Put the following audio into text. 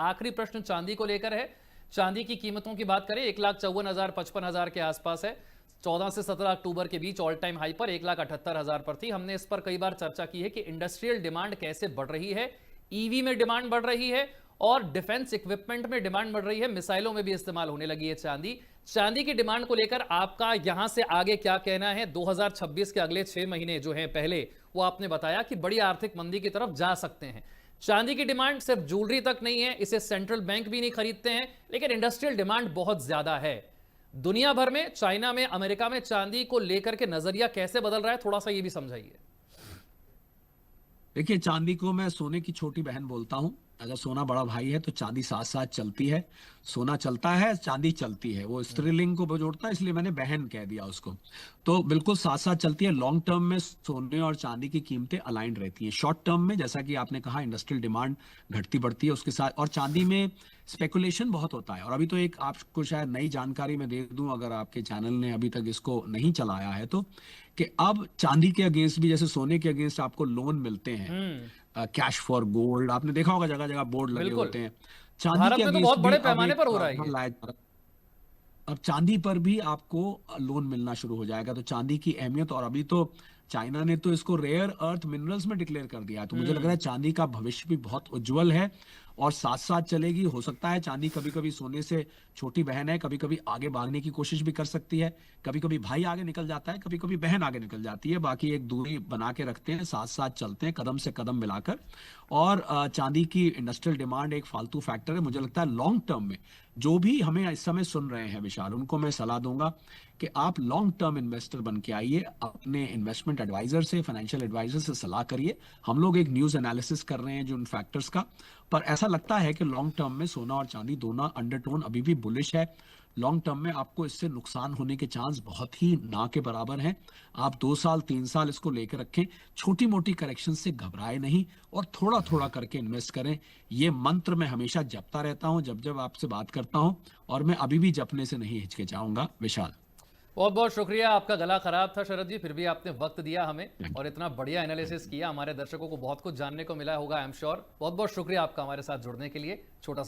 आखिरी प्रश्न चांदी को लेकर है। चांदी की कीमतों की बात करें, 1,54,000 55,000 के आसपास है। 14 से 17 अक्टूबर के बीच ऑल टाइम हाई पर 1,78,000 पर थी। हमने इस पर कई बार चर्चा की है कि इंडस्ट्रियल डिमांड कैसे बढ़ रही है, ईवी में डिमांड बढ़ रही है और डिफेंस इक्विपमेंट में डिमांड बढ़ रही है, मिसाइलों में भी इस्तेमाल होने लगी है चांदी। चांदी की डिमांड को लेकर आपका यहां से आगे क्या कहना है? 2026 के अगले 6 महीने जो हैं पहले, वो आपने बताया कि बड़ी आर्थिक मंदी की तरफ जा सकते हैं। चांदी की डिमांड सिर्फ ज्वेलरी तक नहीं है, इसे सेंट्रल बैंक भी नहीं खरीदते हैं, लेकिन इंडस्ट्रियल डिमांड बहुत ज्यादा है। दुनिया भर में, चाइना में, अमेरिका में चांदी को लेकर के नजरिया कैसे बदल रहा है, थोड़ा सा ये भी समझाइए। देखिए, चांदी को मैं सोने की छोटी बहन बोलता हूं। अगर सोना बड़ा भाई है तो चांदी साथ साथ चलती है। सोना चलता है, चांदी चलती है। वो स्त्रीलिंग को जोड़ता है, इसलिए मैंने बहन कह दिया उसको। तो बिल्कुल साथ साथ चलती है। लॉन्ग टर्म में सोने और चांदी की कीमतें अलाइंड रहती हैं। शॉर्ट टर्म में, जैसा कि आपने कहा, इंडस्ट्रियल डिमांड घटती बढ़ती है उसके साथ, और चांदी में स्पेकुलेशन बहुत होता है। और अभी तो एक आपको शायद नई जानकारी मैं दे दूं, अगर आपके चैनल ने अभी तक इसको नहीं चलाया है तो, कि अब चांदी के अगेंस्ट भी जैसे सोने के अगेंस्ट आपको लोन मिलते हैं, कैश फॉर गोल्ड, आपने देखा होगा जगह जगह बोर्ड लगे बिल्कुल। होते हैं। चांदी के भारत में तो अगेंस्ट बहुत भी बड़े अब पैमाने एक पर हो रहा है प्रावधान ये। लाया जा रहा है। अब चांदी पर भी आपको लोन मिलना शुरू हो जाएगा। तो चांदी की अहमियत, और अभी तो चाइना ने तो इसको रेयर अर्थ मिनरल्स में डिक्लेयर कर दिया है। तो मुझे लग रहा है चांदी का भविष्य भी बहुत उज्जवल है और साथ साथ चलेगी। हो सकता है चांदी कभी कभी सोने से छोटी बहन है, कभी कभी आगे भागने की कोशिश भी कर सकती है। कभी कभी भाई आगे निकल जाता है, कभी कभी बहन आगे निकल जाती है। बाकी एक दूरी बना के रखते हैं, साथ साथ चलते हैं कदम से कदम मिलाकर। और चांदी की इंडस्ट्रियल डिमांड एक फालतू फैक्टर है। मुझे लगता है लॉन्ग टर्म में जो भी हमें इस समय सुन रहे हैं विशाल, उनको मैं सलाह दूंगा कि आप लॉन्ग टर्म इन्वेस्टर बन के आइए। अपने इन्वेस्टमेंट एडवाइजर से, फाइनेंशियल एडवाइजर से सलाह करिए। हम लोग एक न्यूज एनालिसिस कर रहे हैं जो उन फैक्टर्स का, पर ऐसा लगता है कि लॉन्ग टर्म में सोना और चांदी दोनों अंडरटोन अभी भी बुलिश है। लॉन्ग टर्म में आपको इससे नुकसान होने के चांस बहुत ही ना के बराबर हैं। आप 2 साल 3 साल इसको लेकर रखें, छोटी मोटी करेक्शन से घबराए नहीं और थोड़ा थोड़ा करके इन्वेस्ट करें। ये मंत्र मैं हमेशा जपता रहता हूं जब जब आपसे बात करता हूं, और मैं अभी भी जपने से नहीं हिचकिचाऊंगा विशाल। बहुत बहुत शुक्रिया। आपका गला खराब था शरद जी, फिर भी आपने वक्त दिया हमें और इतना बढ़िया एनालिसिस किया। हमारे दर्शकों को बहुत कुछ जानने को मिला होगा, आई एम श्योर। बहुत बहुत शुक्रिया आपका हमारे साथ जुड़ने के लिए। छोटा